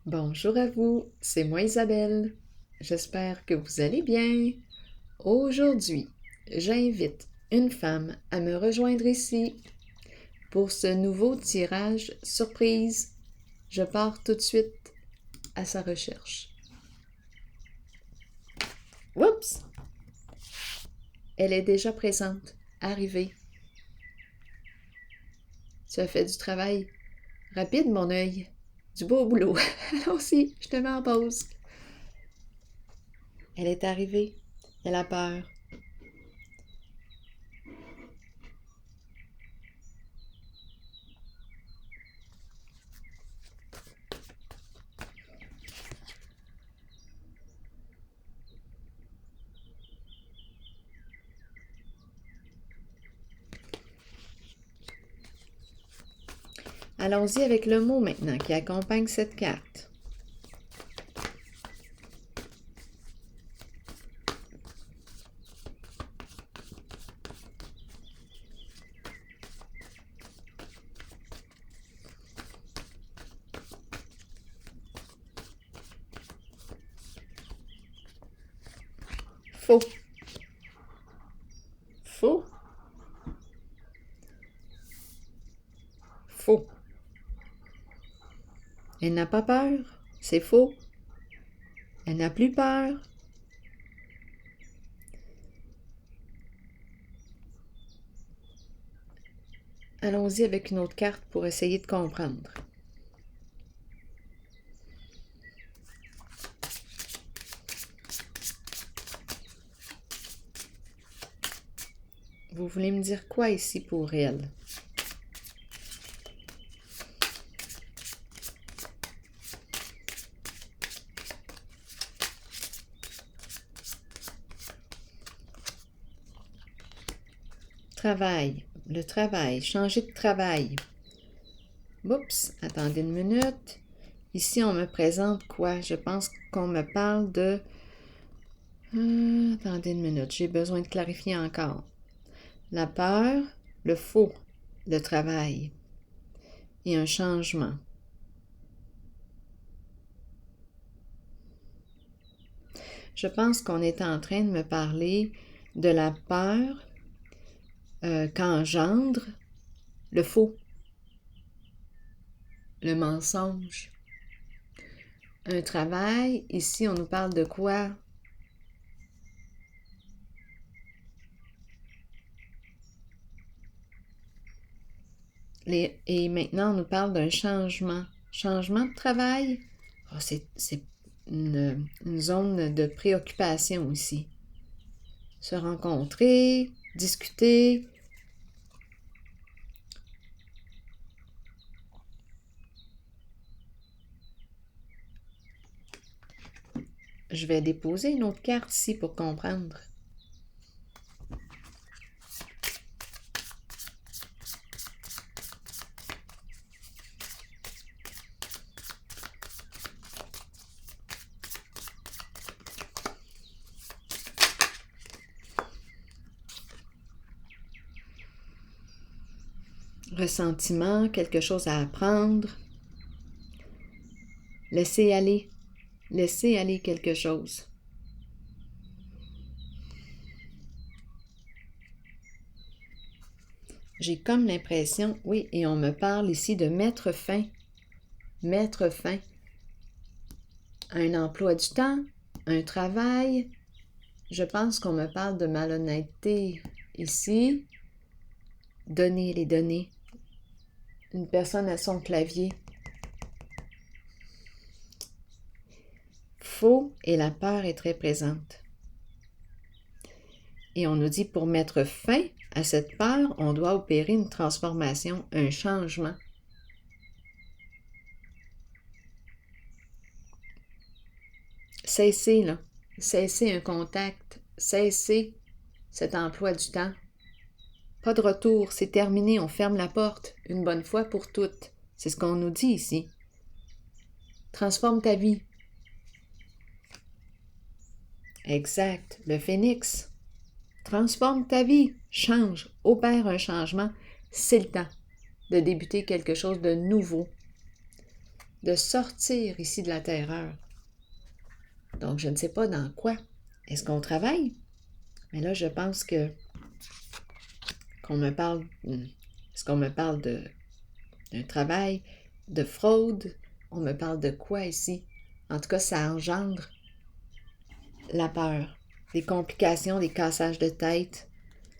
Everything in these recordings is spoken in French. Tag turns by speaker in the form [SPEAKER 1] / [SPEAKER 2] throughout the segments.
[SPEAKER 1] Bonjour à vous, c'est moi Isabelle. J'espère que vous allez bien. Aujourd'hui, j'invite une femme à me rejoindre ici pour ce nouveau tirage surprise. Je pars tout de suite à sa recherche. Oups! Elle est déjà présente, arrivée. Tu as fait du travail rapide, mon œil. Du beau boulot. Allons-y, je te mets en pause. Elle est arrivée. Elle a peur. Allons-y avec le mot maintenant qui accompagne cette carte. Faux. Faux. Faux. Elle n'a pas peur. C'est faux. Elle n'a plus peur. Allons-y avec une autre carte pour essayer de comprendre. Vous voulez me dire quoi ici pour elle? Travail. Le travail. Changer de travail. Oups, attendez une minute. Ici, on me présente quoi? Je pense qu'on me parle de... attendez une minute, j'ai besoin de clarifier encore. La peur, le faux, le travail et un changement. Je pense qu'on est en train de me parler de la peur qu'engendre le faux, le mensonge. Un travail, ici on nous parle de quoi? Et maintenant on nous parle d'un changement. Changement de travail? Oh, c'est une zone de préoccupation ici. Se rencontrer, discuter. Je vais déposer une autre carte ici pour comprendre. Ressentiment, quelque chose à apprendre. Laisser aller quelque chose. J'ai comme l'impression, oui, et on me parle ici de mettre fin à un emploi du temps, un travail. Je pense qu'on me parle de malhonnêteté ici. Donner les données. Une personne à son clavier. Faux et la peur est très présente. Et on nous dit pour mettre fin à cette peur, on doit opérer une transformation, un changement. Cesser, là. Cesser un contact. Cesser cet emploi du temps. Pas de retour, c'est terminé, on ferme la porte, une bonne fois pour toutes. C'est ce qu'on nous dit ici. Transforme ta vie. Exact, le phénix. Transforme ta vie, change, opère un changement. C'est le temps de débuter quelque chose de nouveau. de sortir ici de la terreur. Donc, je ne sais pas dans quoi. Est-ce qu'on travaille? Mais là, je pense qu'on me parle... Est-ce qu'on me parle d'un travail, de fraude? On me parle de quoi ici? En tout cas, ça engendre la peur, des complications, des cassages de tête,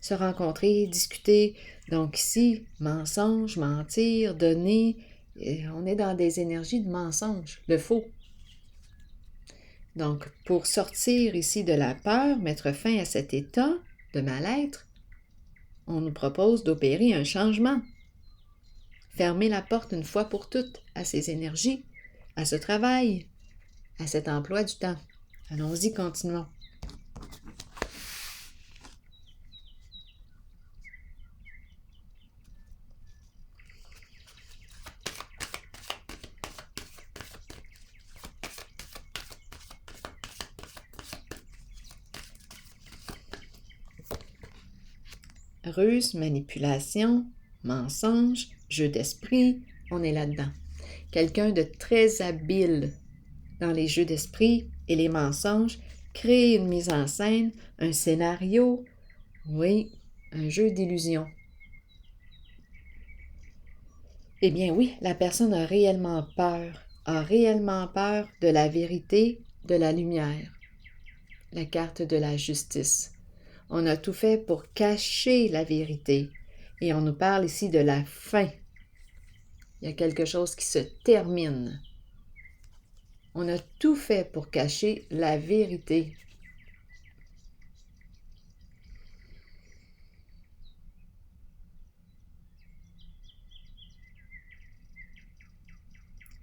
[SPEAKER 1] se rencontrer, discuter. Donc ici, mensonge, mentir, donner, on est dans des énergies de mensonge, le faux. Donc, pour sortir ici de la peur, mettre fin à cet état de mal-être, on nous propose d'opérer un changement. Fermer la porte une fois pour toutes à ces énergies, à ce travail, à cet emploi du temps. Allons-y, continuons. Ruse, manipulation, mensonge, jeu d'esprit, on est là-dedans. Quelqu'un de très habile dans les jeux d'esprit et les mensonges, crée une mise en scène, un scénario, oui, un jeu d'illusion. Eh bien oui, la personne a réellement peur de la vérité, de la lumière. La carte de la justice. On a tout fait pour cacher la vérité. Et on nous parle ici de la fin. Il y a quelque chose qui se termine. On a tout fait pour cacher la vérité.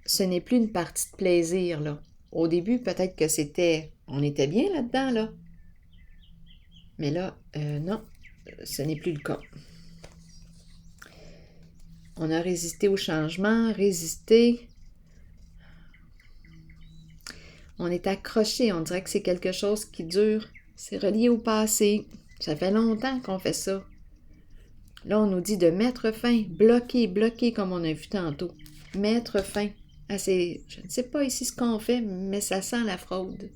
[SPEAKER 1] Ce n'est plus une partie de plaisir, là. Au début, peut-être que on était bien là-dedans, là. Mais là, non, ce n'est plus le cas. On a résisté au changement, résisté. On est accroché, on dirait que c'est quelque chose qui dure. C'est relié au passé. Ça fait longtemps qu'on fait ça. Là, on nous dit de mettre fin, bloquer comme on a vu tantôt. Mettre fin à ces... Je ne sais pas ici ce qu'on fait, mais ça sent la fraude.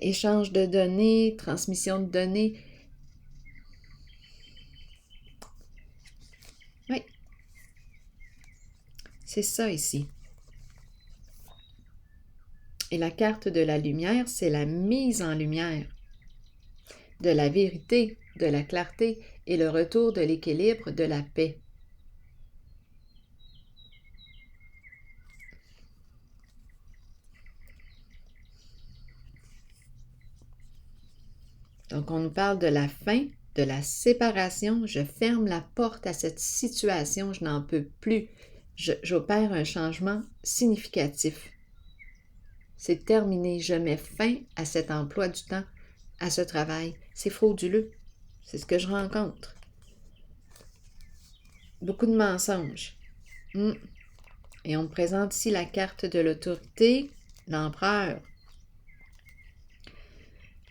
[SPEAKER 1] Échange de données, transmission de données. Oui. C'est ça ici. Et la carte de la lumière, c'est la mise en lumière de la vérité, de la clarté et le retour de l'équilibre, de la paix. Donc, on nous parle de la fin, de la séparation. Je ferme la porte à cette situation, je n'en peux plus. J'opère un changement significatif. C'est terminé, je mets fin à cet emploi du temps, à ce travail. C'est frauduleux. C'est ce que je rencontre. Beaucoup de mensonges. Et on me présente ici la carte de l'autorité, l'empereur.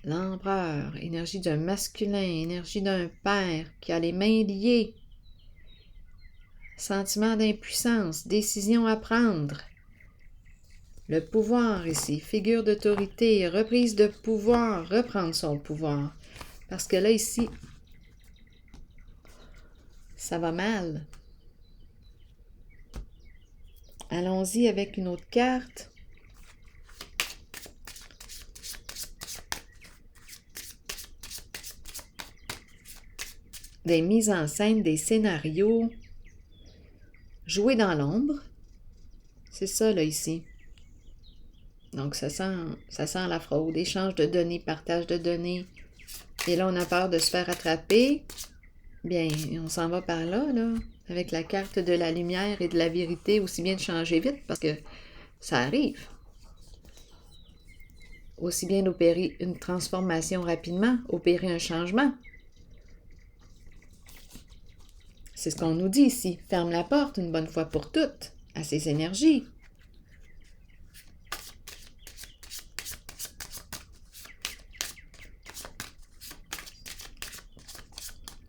[SPEAKER 1] L'empereur, énergie d'un masculin, énergie d'un père qui a les mains liées. Sentiment d'impuissance, décision à prendre. Le pouvoir ici, figure d'autorité, reprise de pouvoir, reprendre son pouvoir. Parce que là, ici, ça va mal. Allons-y avec une autre carte. Des mises en scène, des scénarios. Jouer dans l'ombre. C'est ça, là, ici. Donc, ça sent la fraude, échange de données, partage de données. Et là, on a peur de se faire attraper. Bien, on s'en va par là, avec la carte de la lumière et de la vérité, aussi bien de changer vite, parce que ça arrive. Aussi bien d'opérer une transformation rapidement, opérer un changement. C'est ce qu'on nous dit ici. Ferme la porte une bonne fois pour toutes à ces énergies.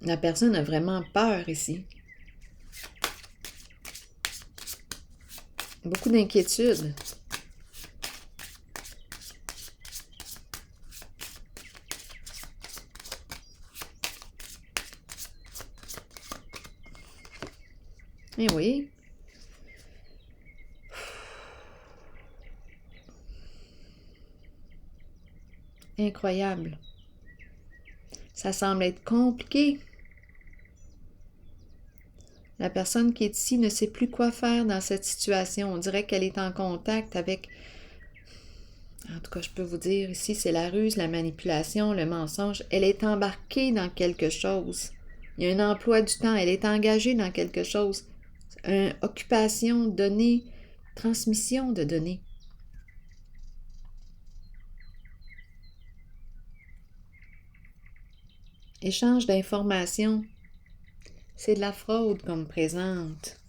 [SPEAKER 1] La personne a vraiment peur ici. Beaucoup d'inquiétude. Eh oui. Incroyable. Ça semble être compliqué. La personne qui est ici ne sait plus quoi faire dans cette situation. On dirait qu'elle est en contact avec... En tout cas, je peux vous dire, ici, c'est la ruse, la manipulation, le mensonge. Elle est embarquée dans quelque chose. Il y a un emploi du temps. Elle est engagée dans quelque chose. Une occupation, données, transmission de données. Échange d'informations. C'est de la fraude qu'on me présente.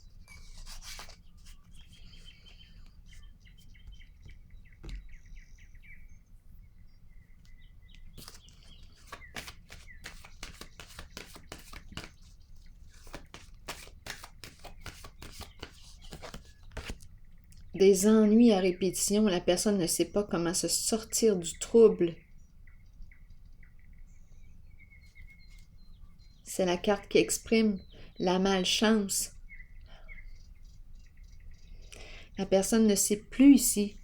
[SPEAKER 1] Des ennuis à répétition, la personne ne sait pas comment se sortir du trouble. C'est la carte qui exprime la malchance. La personne ne sait plus ici,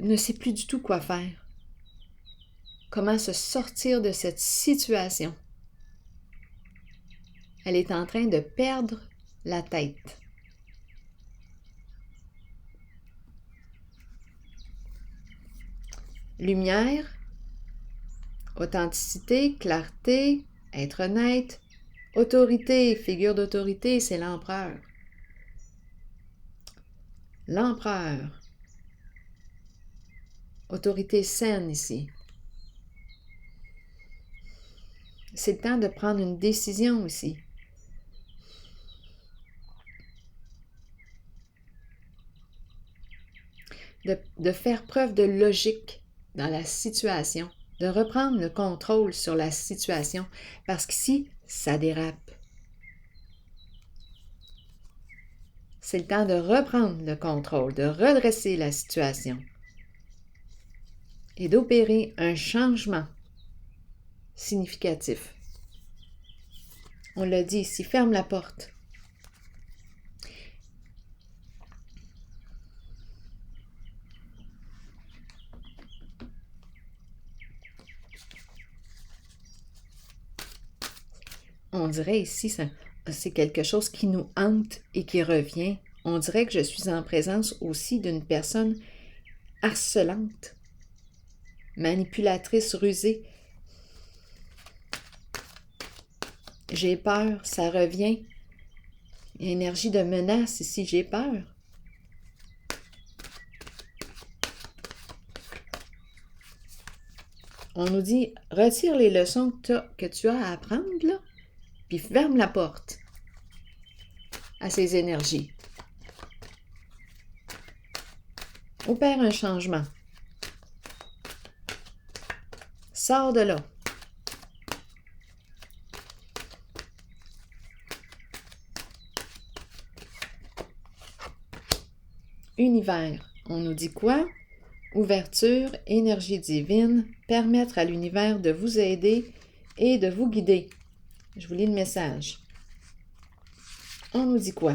[SPEAKER 1] ne sait plus du tout quoi faire. Comment se sortir de cette situation. Elle est en train de perdre la tête. Lumière, authenticité, clarté, être honnête, autorité, figure d'autorité, c'est l'empereur. L'empereur. Autorité saine ici. C'est le temps de prendre une décision ici. De faire preuve de logique dans la situation. De reprendre le contrôle sur la situation. Parce qu'ici, ça dérape. C'est le temps de reprendre le contrôle, de redresser la situation. Et d'opérer un changement significatif. On l'a dit ici, ferme la porte. On dirait ici, c'est quelque chose qui nous hante et qui revient. On dirait que je suis en présence aussi d'une personne harcelante, manipulatrice, rusée. J'ai peur, ça revient. Il y a une énergie de menace ici, j'ai peur. On nous dit, retire les leçons que tu as à apprendre, là, puis ferme la porte à ces énergies. Opère un changement. Sors de là. Univers, on nous dit quoi? Ouverture, énergie divine, permettre à l'univers de vous aider et de vous guider. Je vous lis le message. On nous dit quoi?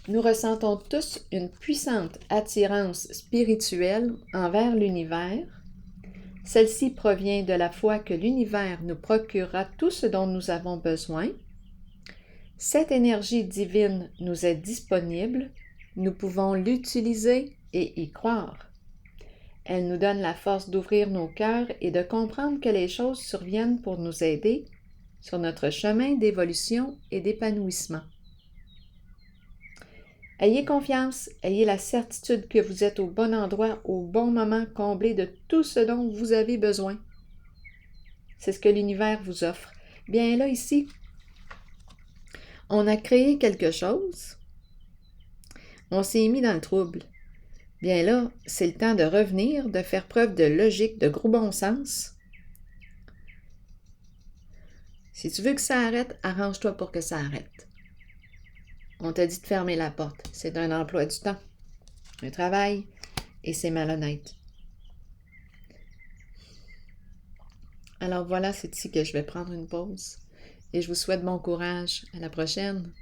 [SPEAKER 1] Nous ressentons tous une puissante attirance spirituelle envers l'univers. Celle-ci provient de la foi que l'univers nous procurera tout ce dont nous avons besoin. Cette énergie divine nous est disponible. Nous pouvons l'utiliser et y croire. Elle nous donne la force d'ouvrir nos cœurs et de comprendre que les choses surviennent pour nous aider sur notre chemin d'évolution et d'épanouissement. Ayez confiance, ayez la certitude que vous êtes au bon endroit, au bon moment, comblé de tout ce dont vous avez besoin. C'est ce que l'univers vous offre. Bien là, ici, on a créé quelque chose, on s'est mis dans le trouble. Bien là, c'est le temps de revenir, de faire preuve de logique, de gros bon sens. Si tu veux que ça arrête, arrange-toi pour que ça arrête. On t'a dit de fermer la porte. C'est un emploi du temps, un travail, et c'est malhonnête. Alors voilà, c'est ici que je vais prendre une pause. Et je vous souhaite bon courage. À la prochaine.